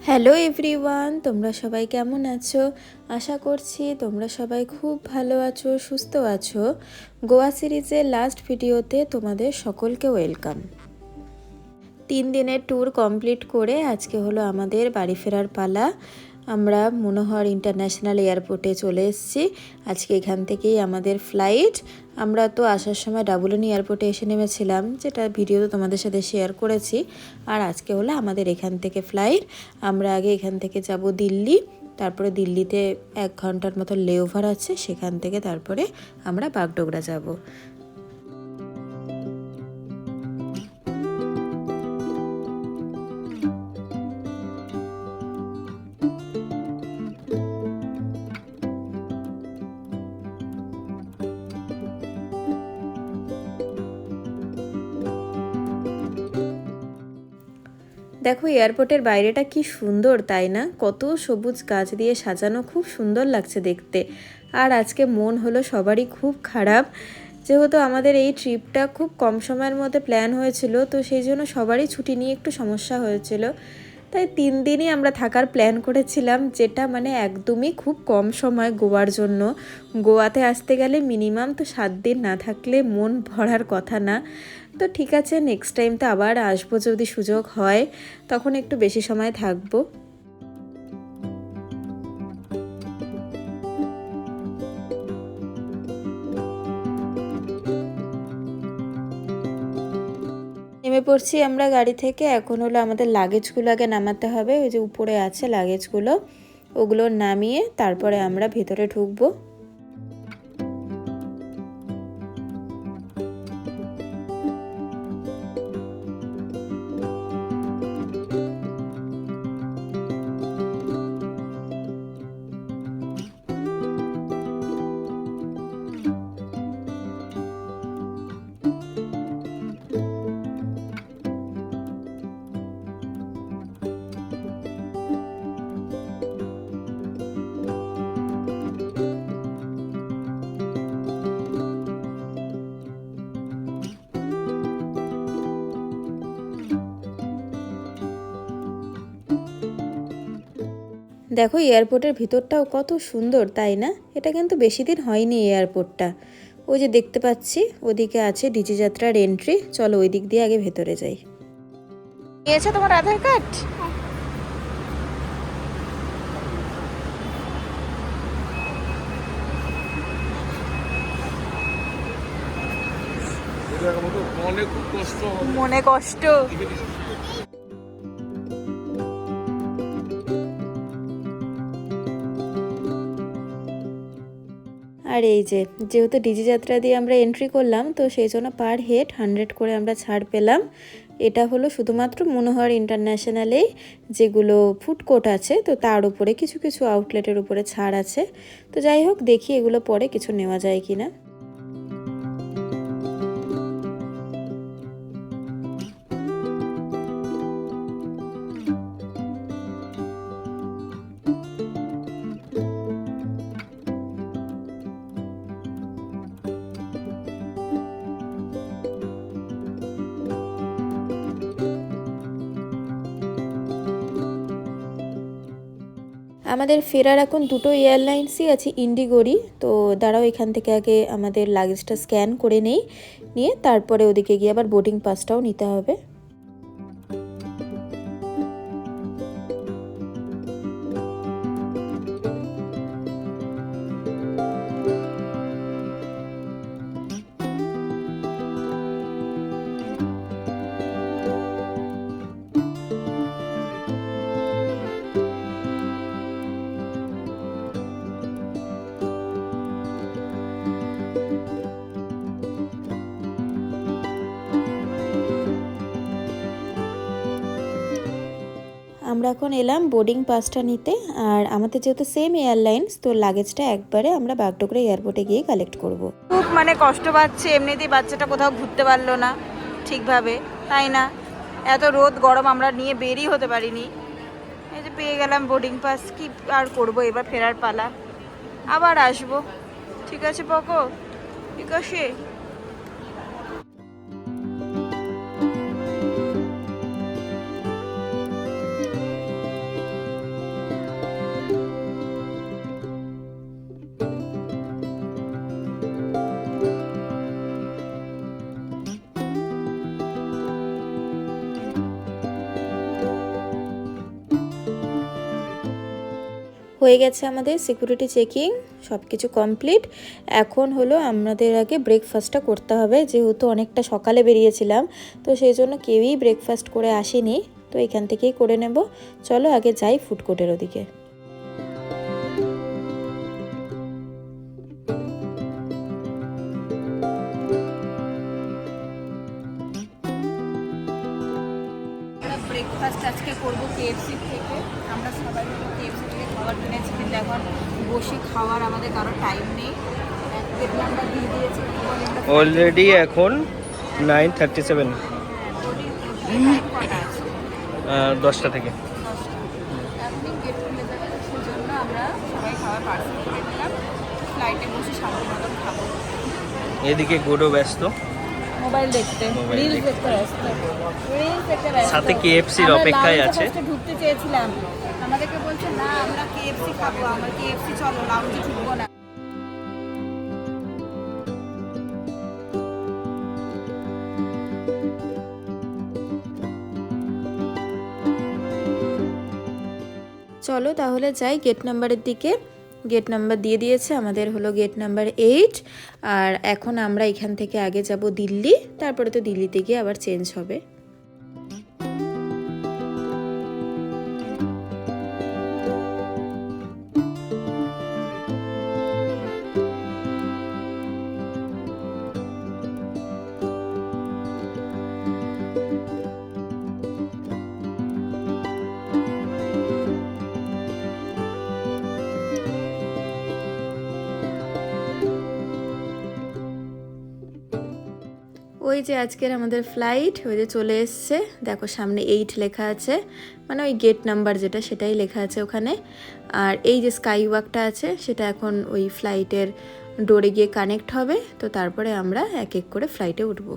Hello everyone, তোমরা সবাই কেমন আছো? আশা করছি তোমরা সবাই খুব ভালো আছো, সুস্থ আছো। গোয়া সিরিজের লাস্ট ভিডিওতে তোমাদের সকলকে ওয়েলকাম। 3 দিনের ট্যুর কমপ্লিট করে আজকে হলো আমাদের বাড়ি ফেরার পালা। আমরা মনোহর ইন্টারন্যাশনাল এয়ারপোর্টে চলে এসেছি। আজকে এখান থেকেই আমাদের ফ্লাইট। আমরা তো আসার সময় ডাবুলনি এয়ারপোর্টে এসে নেমেছিলাম, যেটা ভিডিওতে তোমাদের সাথে শেয়ার করেছি। আর আজকে হলো আমাদের এখান থেকে ফ্লাইট। আমরা আগে এখান থেকে যাব দিল্লি, তারপরে দিল্লিতে 1 ঘন্টার মতো লেওভার আছে, সেখান থেকে তারপরে আমরা বাগডোগরা যাব। দেখো এয়ারপোর্টের বাইরেটা কি সুন্দর, তাই না? কত সবুজ গাছ দিয়ে সাজানো, খুব সুন্দর লাগছে দেখতে। আর আজকে মন হলো সবারই খুব খারাপ, যেহেতু আমাদের এই ট্রিপটা খুব কম সময়ের মধ্যে প্ল্যান হয়েছিল, তো সেই জন্য সবারই ছুটি নিয়ে একটু সমস্যা হয়েছিল। তাই 3 দিনই আমরা থাকার প্ল্যান করেছিলাম, যেটা মানে একদমই খুব কম সময় গোয়ার জন্য। গোয়াতে আসতে গেলে মিনিমাম তো 7 দিন না থাকলে মন ভরার কথা না। তো ঠিক আছে, নেক্সট টাইম তো আবার আসবো, যদি সুযোগ হয় তখন একটু বেশি সময় থাকবো। নেমে পড়ছি আমরা গাড়ি থেকে। এখন হলো আমাদের লাগেজগুলো আগে নামাতে হবে, ওই যে উপরে আছে লাগেজগুলো, ওগুলো নামিয়ে তারপরে আমরা ভেতরে ঢুকবো। দেখো এয়ারপোর্টের ভিতরটাও কত সুন্দর, তাই না? এটা কিন্তু বেশি দিন হয়নি এয়ারপোর্টটা। ওই যে দেখতে পাচ্ছি ওদিকে আছে ডিজে যাত্রার এন্ট্রি, চলো ওই দিক দিয়ে আগে ভেতরে যাই। নিয়েছো তোমার আধার কার্ড? মনে কষ্ট। আর এই যে যেহেতু ডিজি যাত্রা দিয়ে আমরা এন্ট্রি করলাম, তো সেই জন্য পার হেড 100 করে আমরা ছাড় পেলাম। এটা হলো শুধুমাত্র মনোহর ইন্টারন্যাশনালেই যেগুলো ফুড কোর্ট আছে, তো তার উপরে কিছু কিছু আউটলেটের উপরে ছাড় আছে। তো যাই হোক, দেখি এগুলো পরে কিছু নেওয়া যায় কি না। আমাদের ফেরার এখন দুটো এয়ারলাইন্সই আছে ইন্ডিগোরই। তো দাঁড়াও, এখান থেকে আগে আমাদের লাগেজটা স্ক্যান করে নিয়ে তারপরে ওদিকে গিয়ে আবার বোর্ডিং পাসটাও নিতে হবে। আমরা এখন এলাম বোর্ডিং পাসটা নিতে। আর আমাদের যেহেতু সেম এয়ারলাইন্স, তো লাগেজটা একবারে আমরা বাগডোগরা এয়ারপোর্টে গিয়ে কালেক্ট করব। খুব মানে কষ্ট পাচ্ছে, এমনিতেই বাচ্চাটা কোথাও ঘুরতে পারলো না ঠিকভাবে, তাই না? এত রোদ গরম আমরা নিয়ে বেরই হতে পারিনি। এই যে পেয়ে গেলাম বোর্ডিং পাস, কি আর করব, এবার ফেরার পালা, আবার আসবো। ঠিক আছে পকো, ঠিক আছে। হয়ে গেছে আমাদের সিকিউরিটি চেকিং, সব কিছু কমপ্লিট। এখন হলো আমাদের আগে ব্রেকফাস্টটা করতে হবে, যেহেতু অনেকটা সকালে বেরিয়েছিলাম, তো সেই জন্য কেউই ব্রেকফাস্ট করে আসেনি, তো এখান থেকেই করে নেব। চলো আগে যাই ফুড কোর্টের ওদিকে। ব্রেকফাস্ট আজকে করবো কেএফসি থেকে। আমরা সবাই মিলে কেএফসি থেকে খাবার কিনেছি, কিন্তু এখন বসে খাওয়ার আমাদের কারো টাইম নেই। গেট নাম্বার দিয়ে দিয়েছে অলরেডি, এখন 9:37, 10টা থেকে। এখনই গেট খুলে যাবে, সেই জন্য আমরা সবাই খাবার পার্সেল করে নিলাম। ফ্লাইটে বসে শান্তি মতন খাবো। এদিকে গুডও ব্যস্ত মোবাইল দেখতে, রিলস দেখতে ব্যস্ত, সাথে কেএফসির অপেক্ষায় আছে। ঢুকতে চেয়েছিলাম, আমাদেরকে বলছে না আমরা কেএফসি খাবো, আমরা কেএফসি চলো লাউঞ্জে ঢুকবো না। চলো তাহলে যাই গেট নাম্বারের দিকে। গেট নাম্বার দিয়ে দিয়েছে, আমাদের হলো গেট নাম্বার 8। আর এখন আমরা এখান থেকে আগে যাব দিল্লি, তারপরে তো দিল্লিতে গিয়ে আবার চেঞ্জ হবে। ওই যে আজকের আমাদের ফ্লাইট, ওই যে চলে এসছে, দেখো সামনে 8 লেখা আছে, মানে ওই গেট নাম্বার যেটা সেটাই লেখা আছে ওখানে। আর এই যে স্কাই ওয়াকটা আছে, সেটা এখন ওই ফ্লাইটের ডোরে গিয়ে কানেক্ট হবে, তো তারপরে আমরা এক এক করে ফ্লাইটে উঠবো।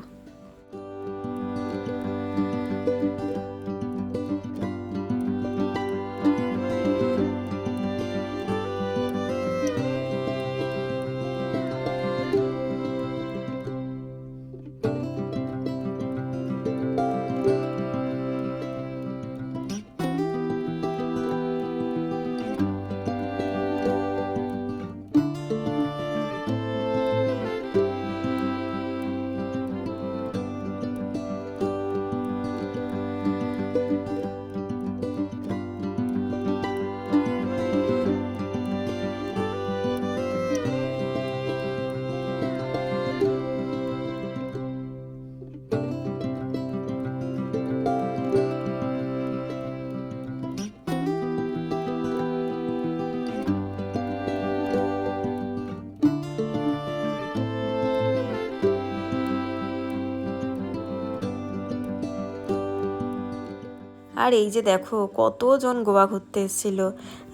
আর এই যে দেখো কতজন গোয়া ঘুরতে এসেছিল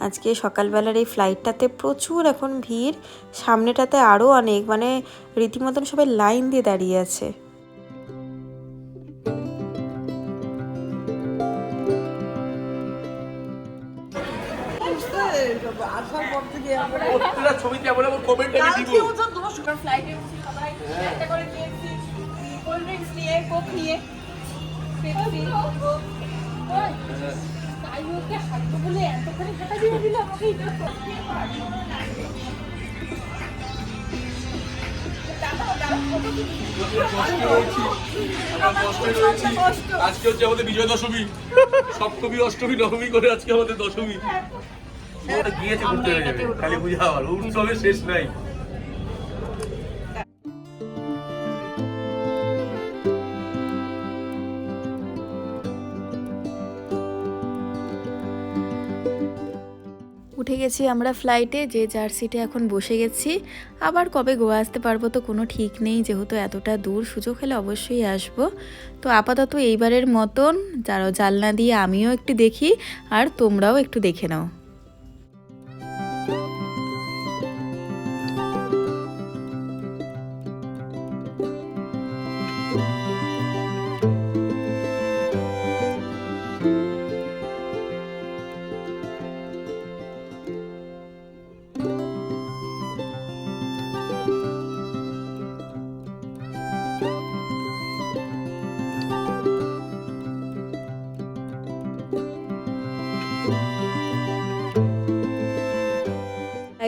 আজকে সকালবেলার এই ফ্লাইটটাতে, প্রচুর এখন ভিড়, সামনেটাতে আরও অনেক, মানে রীতিমতন সবাই লাইন দিয়ে দাঁড়িয়ে আছে। আজকে হচ্ছে আমাদের বিজয় দশমী, সপ্তমী অষ্টমী নবমী করে আজকে আমাদের দশমী। গিয়েছে ঘুরতে হয়ে যাবে, কালী পূজা আবার উৎসবের শেষ নাই। উঠে গেছি আমরা ফ্লাইটে, যে যার সিটে এখন বসে গেছি। আবার কবে গোয়া আসতে পারবো তো কোনো ঠিক নেই, যেহেতু এতটা দূর, সুযোগ হলে অবশ্যই আসবো। তো আপাতত এইবারের মতন যারা জানলা দিয়ে আমিও একটু দেখি, আর তোমরাও একটু দেখে নাও।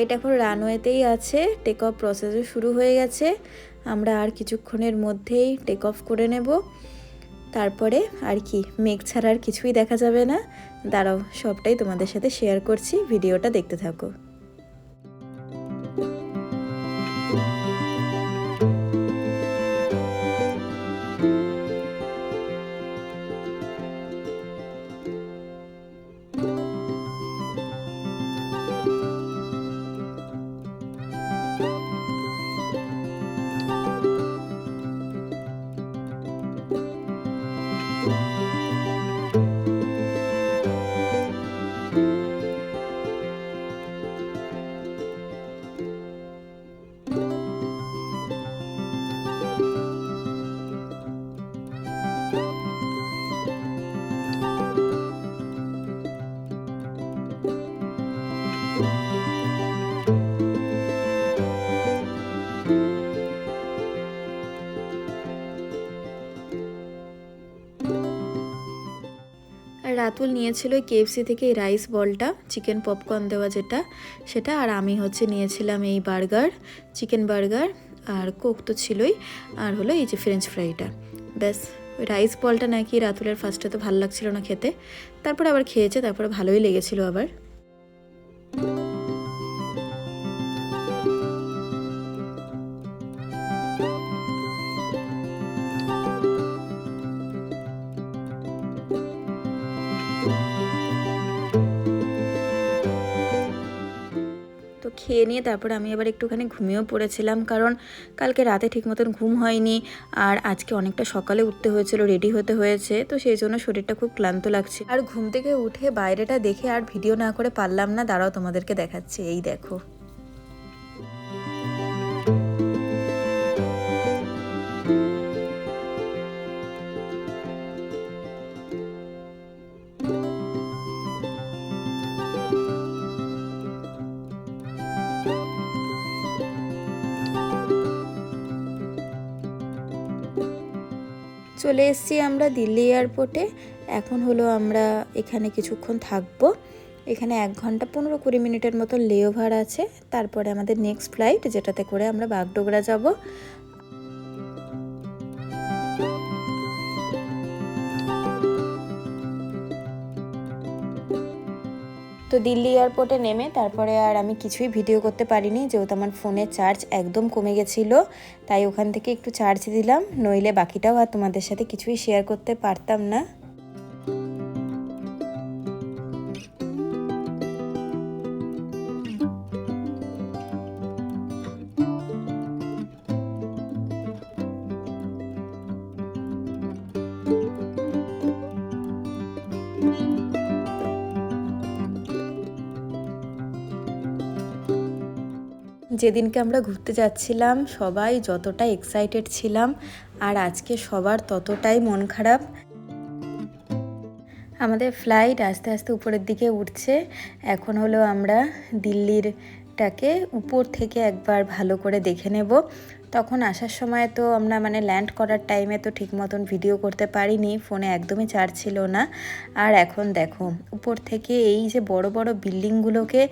ফ্লাইট এখন রানওয়েতেই আছে, টেক অফ প্রসেসও শুরু হয়ে গেছে। আমরা আর কিছুক্ষণের মধ্যেই টেক অফ করে নেব। তারপরে আর কি, মেঘ ছাড়া আর কিছুই দেখা যাবে না। দাঁড়াও, সবটাই তোমাদের সাথে শেয়ার করছি, ভিডিওটা দেখতে থাকো। আর রাতুল নিয়েছিল কেএফসি থেকে এই রাইস বলটা, চিকেন পপকর্ন দেওয়া যেটা, সেটা। আর আমি হচ্ছে নিয়েছিলাম এই বার্গার, চিকেন বার্গার, আর কোক তো ছিলই, আর হলো এই যে ফ্রেঞ্চ ফ্রাইটা। ব্যাস, ওই রাইস বলটা নাকি রাতুলের ফার্স্টে তো ভালো লাগছিল না খেতে, তারপরে আবার খেয়েছে, তারপরে ভালোই লেগেছিল আবার। তো খেয়ে নিয়ে তারপরে আমি আবার একটুখানি ঘুমিয়েও পড়েছিলাম, কারণ কালকে রাতে ঠিক মতন ঘুম হয়নি, আর আজকে অনেকটা সকালে উঠতে হয়েছিল, রেডি হতে হয়েছে, তো সেই জন্য শরীরটা খুব ক্লান্ত লাগছে। আর ঘুম থেকে উঠে বাইরেটা দেখে আর ভিডিও না করে পারলাম না। দাঁড়াও, তোমাদেরকে দেখাচ্ছি, এই দেখো। চলে এসেছি আমরা দিল্লি এয়ারপোর্টে। এখন হলো আমরা এখানে কিছুক্ষণ থাকবো। এখানে 1 ঘন্টা 15-20 মিনিটের মতো লেওভার আছে। তারপরে আমাদের নেক্সট ফ্লাইট, যেটাতে করে আমরা বাগডোগরা যাব। তো দিল্লি এয়ারপোর্টে নেমে তারপরে আর আমি কিছুই ভিডিও করতে পারিনি, যেহেতু আমার ফোনের চার্জ একদম কমে গেছিলো। তাই ওখান থেকে একটু চার্জ দিলাম, নইলে বাকিটাও আর তোমাদের সাথে কিছুই শেয়ার করতে পারতাম না। যেদিনকে আমরা ঘুরতে যাচ্ছিলাম সবাই যতটা এক্সাইটেড ছিলাম, আর আজকে সবার ততটাই মন খারাপ। আমাদের ফ্লাইট আস্তে আস্তে উপরের দিকে উঠছে। এখন হলো আমরা দিল্লিরটাকে উপর থেকে একবার ভালো করে দেখে নেব। তখন আসার সময় তো আমরা ল্যান্ড করার টাইমে তো ঠিক মতন ভিডিও করতে পারিনি, ফোনে একদমই চার্জ ছিল না। আর এখন দেখো উপর থেকে এই যে বড় বড় বিল্ডিংগুলোকে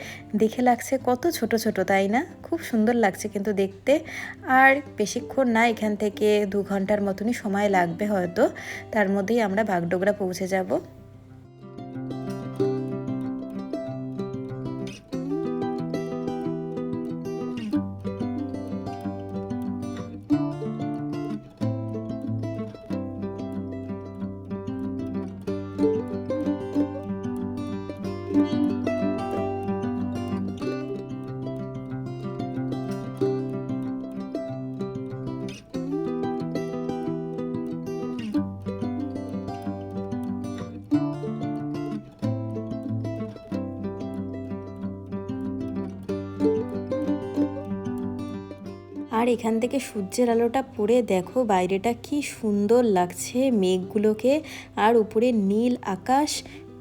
দেখে লাগছে কত ছোট ছোট, তাই না? খুব সুন্দর লাগছে কিন্তু দেখতে। আর বেশিক্ষণ না, এখান থেকে 2 ঘন্টার মতনই সময় লাগবে হয়তো, তার মধ্যেই আমরা বাগডোগরা পৌঁছে যাব। আর এখান থেকে সূর্যের আলোটা পড়ে দেখো বাইরেটা কি সুন্দর লাগছে, মেঘগুলোকে, আর উপরে নীল আকাশ,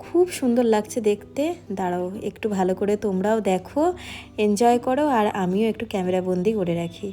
খুব সুন্দর লাগছে দেখতে। দাঁড়াও একটু ভালো করে তোমরাও দেখো, এনজয় করো, আর আমিও একটু ক্যামেরা বন্দি করে রাখি।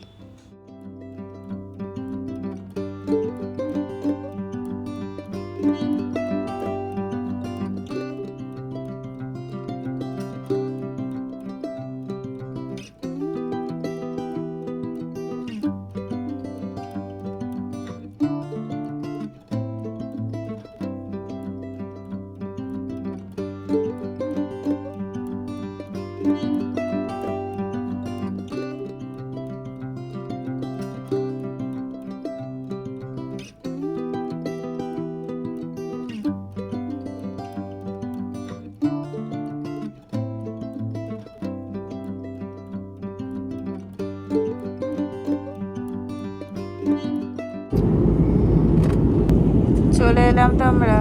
গেছিলাম তো আমরা,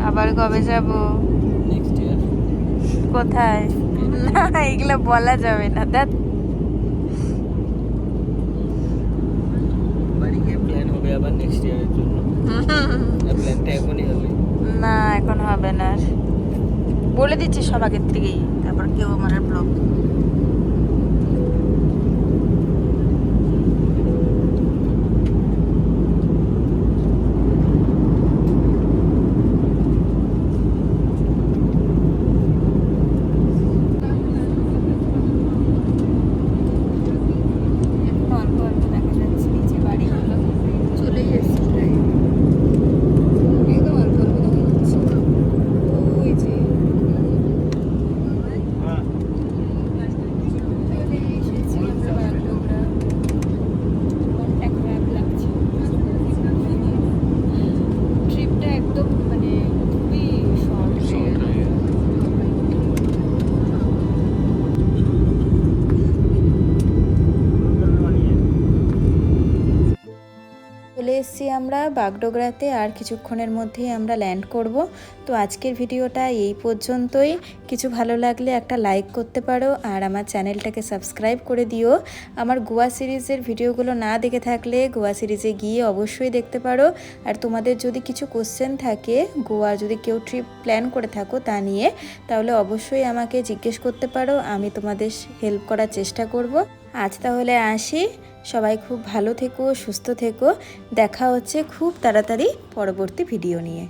আবার কবে যাব, নেক্সট ইয়ার। কোথায়? না এগুলো বলা যাবে না দাদ। বাড়ি গিয়ে প্ল্যান হবে আবার নেক্সট ইয়ারের জন্য। প্ল্যানটা এখনই হবে। না এখন হবে না আর। বলে দিচ্ছি সব আগের থেকেই, তারপর কেউ আমার ব্লগ। অল্প অল্প দেখা যাচ্ছে নিচে বাড়িগুলো, চলেই এসেছি প্রায়। একদম অল্প অল্প দেখা যাচ্ছে। ওই যে চলে এসেছি আমরা বাগডোগরা। মনটা খারাপ লাগছে। ট্রিপটা একদম মানে খুবই শর্ট হয়ে গেল। চলে এসেছি আমরা বাগডোগরাতে, আর কিছুক্ষণের মধ্যেই আমরা ল্যান্ড করব। তো আজকের ভিডিওটা এই পর্যন্তই। কিছু ভালো লাগলে একটা লাইক করতে পারো, আর আমার চ্যানেলটাকে সাবস্ক্রাইব করে দিও। আমার গোয়া সিরিজের ভিডিওগুলো না দেখে থাকলে গোয়া সিরিজে গিয়ে অবশ্যই দেখতে পারো। আর তোমাদের যদি কিছু কোশ্চেন থাকে, গোয়া যদি কেউ ট্রিপ প্ল্যান করে থাকো তা নিয়ে, তাহলে অবশ্যই আমাকে জিজ্ঞেস করতে পারো, আমি তোমাদের হেল্প করার চেষ্টা করব। আজ তাহলে আসি, সবাই খুব ভালো থেকো, সুস্থ থেকো। দেখা হচ্ছে খুব তাড়াতাড়ি পরবর্তী ভিডিও নিয়ে।